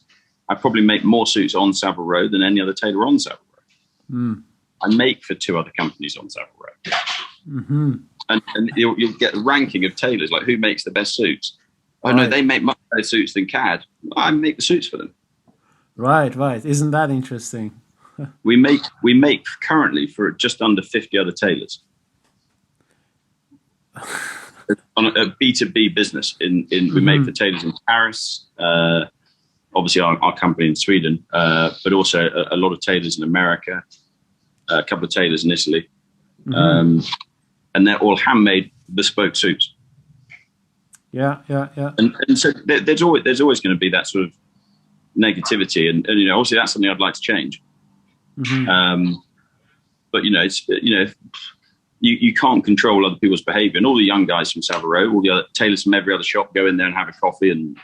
I probably make more suits on Savile Row than any other tailor on Savile Row. I make for 2 other companies on Savile Row. And you'll get a ranking of tailors, like who makes the best suits. Oh, no, they make much better suits than CAD. I make the suits for them. Right, right. Isn't that interesting? We make currently for just under 50 other tailors on a B2B business. We make for tailors in Paris, obviously our company in Sweden, but also a lot of tailors in America, a couple of tailors in Italy, and they're all handmade bespoke suits. Yeah, yeah, yeah. And so there's always going to be that sort of negativity, and obviously that's something I'd like to change. But it's you can't control other people's behaviour, and all the young guys from Savile Row, all the other tailors from every other shop go in there and have a coffee and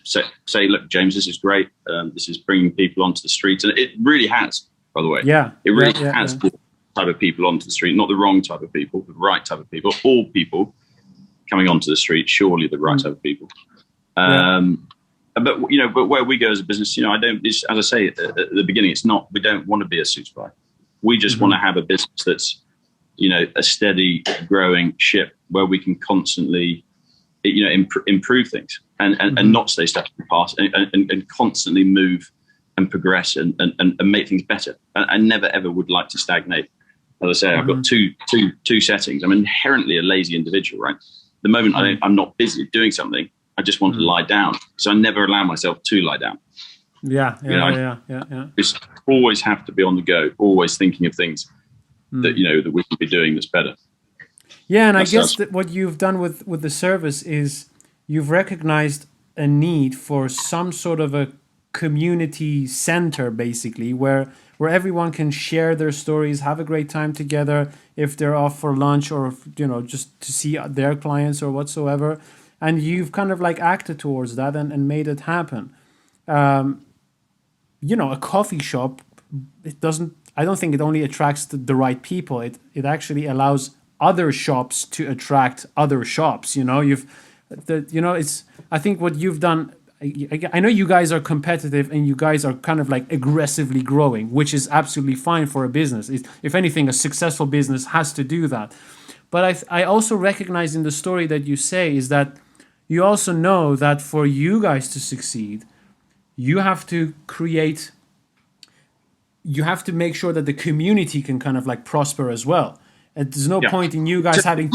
say, look, James, this is great. This is bringing people onto the streets, and it really has, by the way. Yeah, it really has brought type of people onto the street, not the wrong type of people, the right type of people. All people coming onto the street, surely the right type of people. But where we go as a business, I don't. As I say at the beginning, it's not. We don't want to be a suit supplier. We just want to have a business that's, a steady growing ship where we can constantly, improve things and not stay stuck in the past and constantly move and progress and make things better. I never ever would like to stagnate. As I say, I've got two settings. I'm inherently a lazy individual, right? The moment I'm not busy doing something, I just want to lie down. So I never allow myself to lie down. Yeah. Just always have to be on the go, always thinking of things that that we can be doing that's better. Yeah, and I guess that what you've done with the service is you've recognized a need for some sort of a community center, basically, where everyone can share their stories, have a great time together if they're off for lunch or just to see their clients or whatsoever. And you've kind of like acted towards that and made it happen. A coffee shop, I don't think it only attracts the right people. It actually allows other shops to attract other shops. I think what you've done, I know you guys are competitive and you guys are kind of like aggressively growing, which is absolutely fine for a business. If anything, a successful business has to do that. But I also recognize in the story that you say is that you also know that for you guys to succeed, you have to make sure that the community can kind of like prosper as well. And there's no point in you guys having...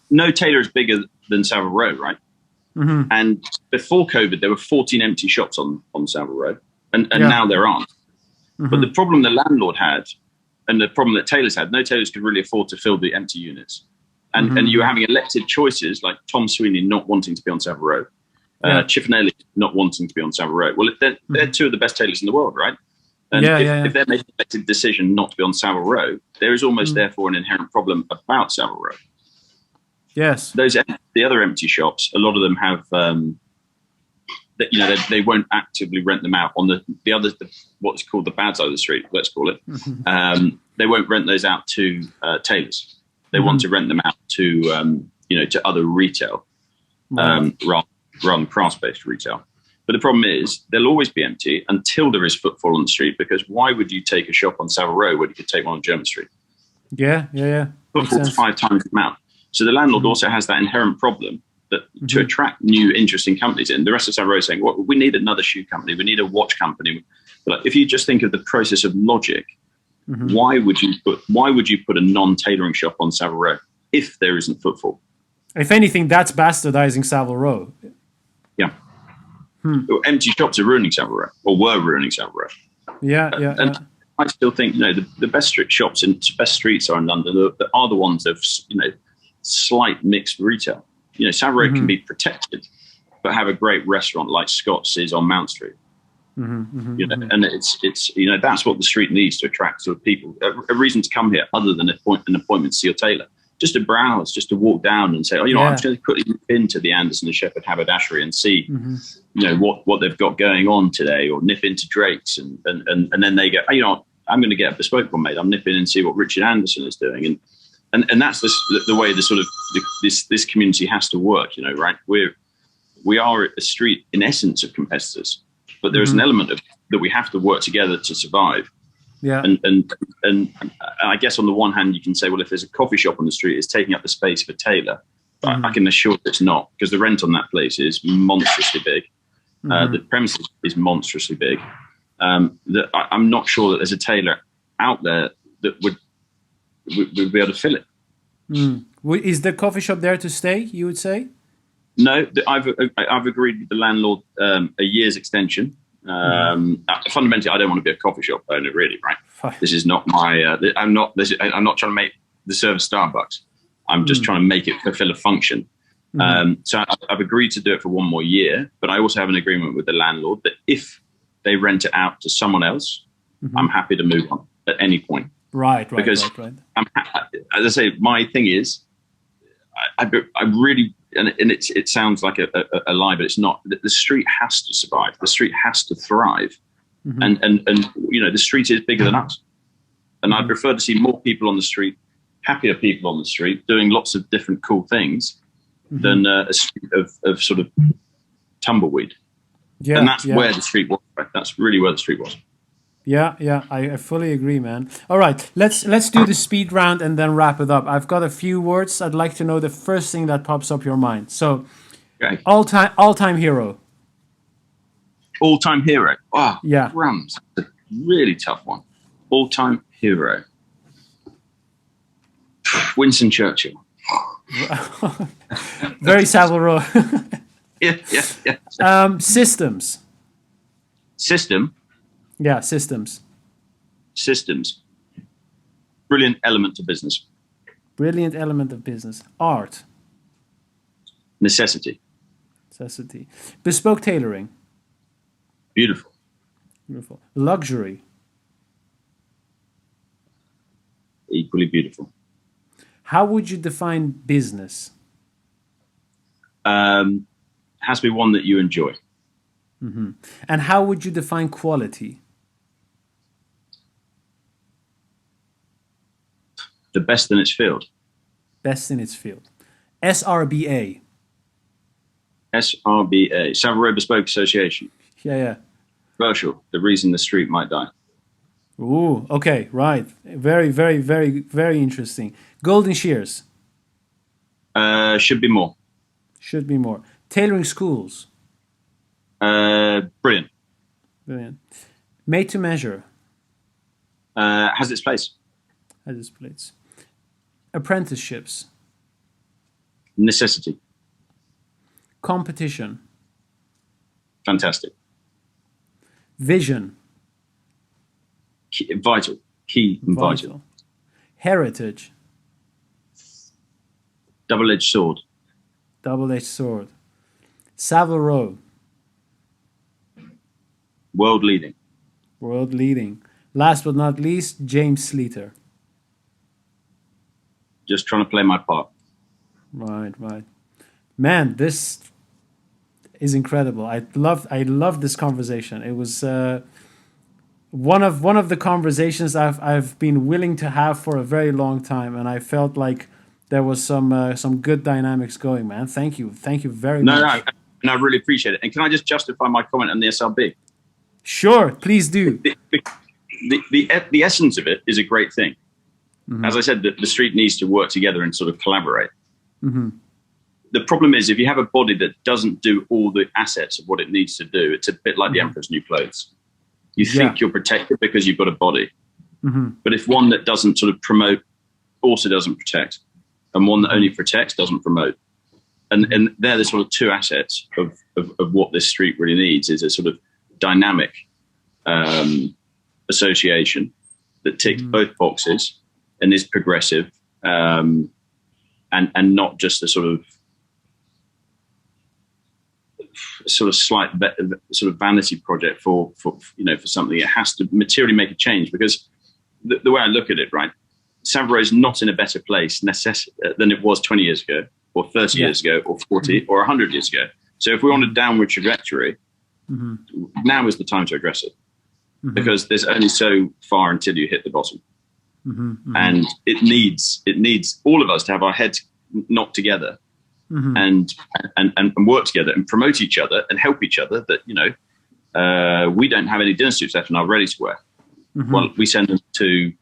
No tailor is bigger than Savile Row, right? And before COVID, there were 14 empty shops on Savile Row, and now there aren't. But the problem the landlord had, and the problem that tailors had, no tailors could really afford to fill the empty units. And you were having elected choices like Tom Sweeney not wanting to be on Savile Row, Cifanelli not wanting to be on Savile Row. Well, they're two of the best tailors in the world, right? And if they're making an elected decision not to be on Savile Row, there is almost therefore an inherent problem about Savile Row. Yes. The other empty shops, a lot of them have, they won't actively rent them out on the other, what's called the bad side of the street, let's call it. They won't rent those out to tailors. They want to rent them out to, to other retail, rather than crafts-based retail. But the problem is they'll always be empty until there is footfall on the street, because why would you take a shop on Savile Row when you could take one on Jermyn Street? Yeah. Footfall's 5 times the amount. So the landlord also has that inherent problem that to attract new, interesting companies in. The rest of Savile Row is saying, well, we need another shoe company. We need a watch company. But if you just think of the process of logic, why would you put a non-tailoring shop on Savile Row if there isn't footfall? If anything, that's bastardizing Savile Row. Yeah. Empty shops are ruining Savile Row, or were ruining Savile Row. And I still think the best shops and best streets are in London are the ones of slight mixed retail. Savile Row can be protected, but have a great restaurant like Scott's is on Mount Street. And it's that's what the street needs to attract sort of people, a reason to come here other than an appointment to see your tailor, just to browse, just to walk down and say, I'm just going to quickly nip into the Anderson and Shepherd haberdashery and see what they've got going on today, or nip into Drake's and then they go, I'm going to get a bespoke one made. I'm nipping and see what Richard Anderson is doing, and that's the way the sort of this community has to work, right? We are a street in essence of competitors, but there's an element of that we have to work together to survive. Yeah. And I guess on the one hand, you can say, well, if there's a coffee shop on the street, it's taking up the space of a tailor. But I can assure it's not, because the rent on that place is monstrously big. The premise is monstrously big. I'm not sure that there's a tailor out there that would be able to fill it. Is the coffee shop there to stay, you would say? No, I've agreed with the landlord a year's extension. Fundamentally, I don't want to be a coffee shop owner, really, right? Fine. This is not my. I'm not trying to make the service Starbucks. I'm just trying to make it fulfill a function. So I've agreed to do it for 1 more year, but I also have an agreement with the landlord that if they rent it out to someone else, I'm happy to move on at any point. Right. Because as I say, my thing is, I really, and it sounds like a lie, but it's not. The street has to survive. The street has to thrive, and the street is bigger than us. And I prefer to see more people on the street, happier people on the street, doing lots of different cool things, than a street of sort of tumbleweed. Yeah, and that's where the street was. Right? That's really where the street was. Yeah, I fully agree, man. All right, let's do the speed round and then wrap it up. I've got a few words. I'd like to know the first thing that pops up your mind. So, okay. all-time hero. All-time hero. Oh, yeah. Rams. That's a really tough one. All-time hero. Winston Churchill. Very Savile Row. Yeah. Systems. System. Yeah, systems. Brilliant element to business. Brilliant element of business. Art. Necessity. Bespoke tailoring. Beautiful. Luxury. Equally beautiful. How would you define business? Has to be one that you enjoy. And how would you define quality? The best in its field. SRBA. Savile Row Bespoke Association. Yeah. Virtual. The reason the street might die. Ooh, okay, right. Very, very, very, very interesting. Golden Shears. Should be more. Tailoring schools. Brilliant. Made to measure. Has its place. Apprenticeships. Necessity. Competition. Fantastic. Vision. Vital. Key and vital. Heritage. Double-edged sword. Savile Row. World leading. Last but not least, James Sleater. Just trying to play my part. Right. Man, this is incredible. I love this conversation. It was one of the conversations I've been willing to have for a very long time, and I felt like there was some good dynamics going, man. Thank you very much. No, and I really appreciate it. And can I just justify my comment on the SRB? Sure, please do. The essence of it is a great thing. As I said, the street needs to work together and sort of collaborate. The problem is if you have a body that doesn't do all the assets of what it needs to do, it's a bit like the Emperor's New Clothes. You think you're protected because you've got a body. But if one that doesn't sort of promote also doesn't protect, and one that only protects doesn't promote, and they're the sort of two assets of what this street really needs, is a sort of dynamic association that ticks both boxes and is progressive, and not just a sort of slight sort of vanity project for something. It has to materially make a change, because the way I look at it, right, Savile Row is not in a better place than it was 20 years ago, or 30 years ago, or 40 or 100 years ago. So if we're on a downward trajectory, now is the time to address it, because there's only so far until you hit the bottom. And it needs all of us to have our heads knocked together and work together and promote each other and help each other. That we don't have any dinner suits left in our ready to wear. Well, we send them to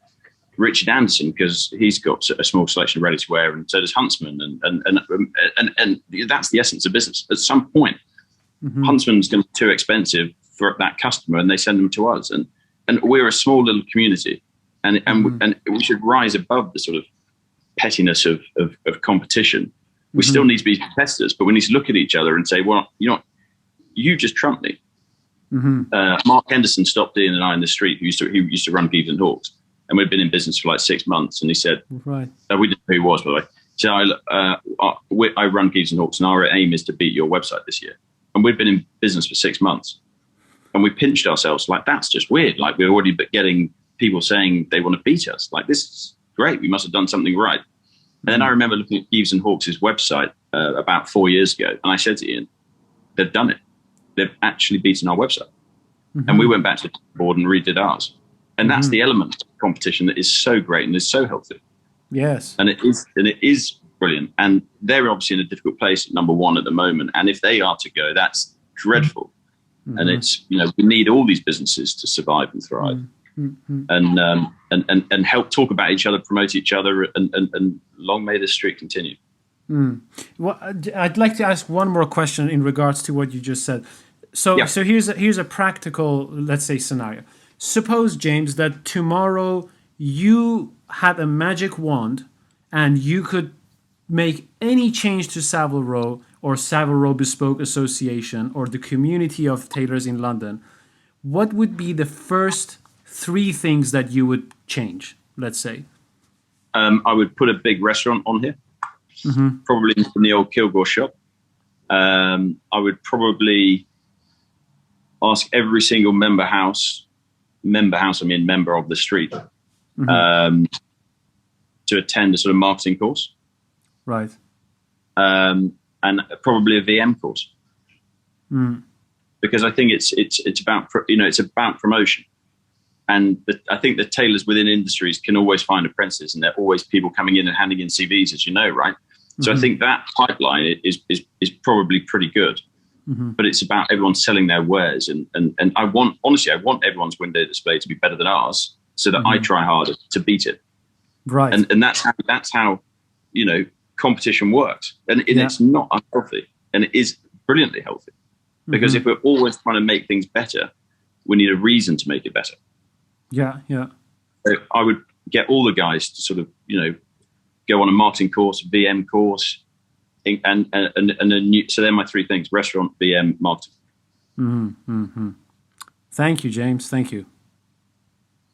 Richard Anderson because he's got a small selection of ready to wear, and so does Huntsman, and that's the essence of business. At some point, Huntsman's going to be too expensive for that customer, and they send them to us. And we're a small little community, and we should rise above the sort of pettiness of competition. We still need to be competitors, but we need to look at each other and say, well, you just trumped me. Mark Henderson stopped Ian and I in the street, who used to run Geeves and Hawkes, and we'd been in business for like 6 months. And he said, right. We didn't know who he was, by the way. So I run Geeves and Hawkes, and our aim is to beat your website this year. And we'd been in business for 6 months, and we pinched ourselves like, that's just weird. Like, we're already getting people saying they want to beat us. Like, this is great. We must have done something right. And then I remember looking at Geeves and Hawkes' website about 4 years ago, and I said to Ian, they've done it. They've actually beaten our website. And we went back to the board and redid ours. And that's the element of competition that is so great and is so healthy. Yes. And it is brilliant. And they're obviously in a difficult place at number one at the moment. And if they are to go, that's dreadful. And it's, we need all these businesses to survive and thrive. And help talk about each other, promote each other, and long may this streak continue. Well, I'd like to ask one more question in regards to what you just said. So here's a practical, let's say, scenario. Suppose, James, that tomorrow you had a magic wand and you could make any change to Savile Row or Savile Row Bespoke Association or the community of tailors in London. What would be the first 3 things that you would change, let's say? I would put a big restaurant on here, probably in the old Kilgore shop. I would probably ask every single member of the street, to attend a sort of marketing course. Right. And probably a VM course. Because I think it's about, it's about promotion. And I think the tailors within industries can always find apprentices, and there are always people coming in and handing in CVs, as you know, right? So I think that pipeline is probably pretty good. But it's about everyone selling their wares, and I want everyone's window display to be better than ours, so that I try harder to beat it. Right. And that's how competition works, and it's not unhealthy, and it is brilliantly healthy, because if we're always trying to make things better, we need a reason to make it better. Yeah. So I would get all the guys to sort of go on a marketing course, VM course. And so they're my 3 things: restaurant, VM, marketing. Thank you, James. Thank you.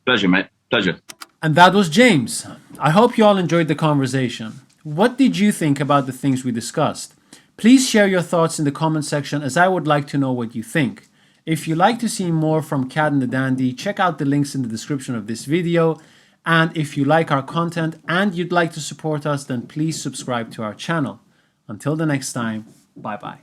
Pleasure, mate. Pleasure. And that was James. I hope you all enjoyed the conversation. What did you think about the things we discussed? Please share your thoughts in the comment section, as I would like to know what you think. If you'd like to see more from Cad and the Dandy, check out the links in the description of this video. And if you like our content and you'd like to support us, then please subscribe to our channel. Until the next time, bye-bye.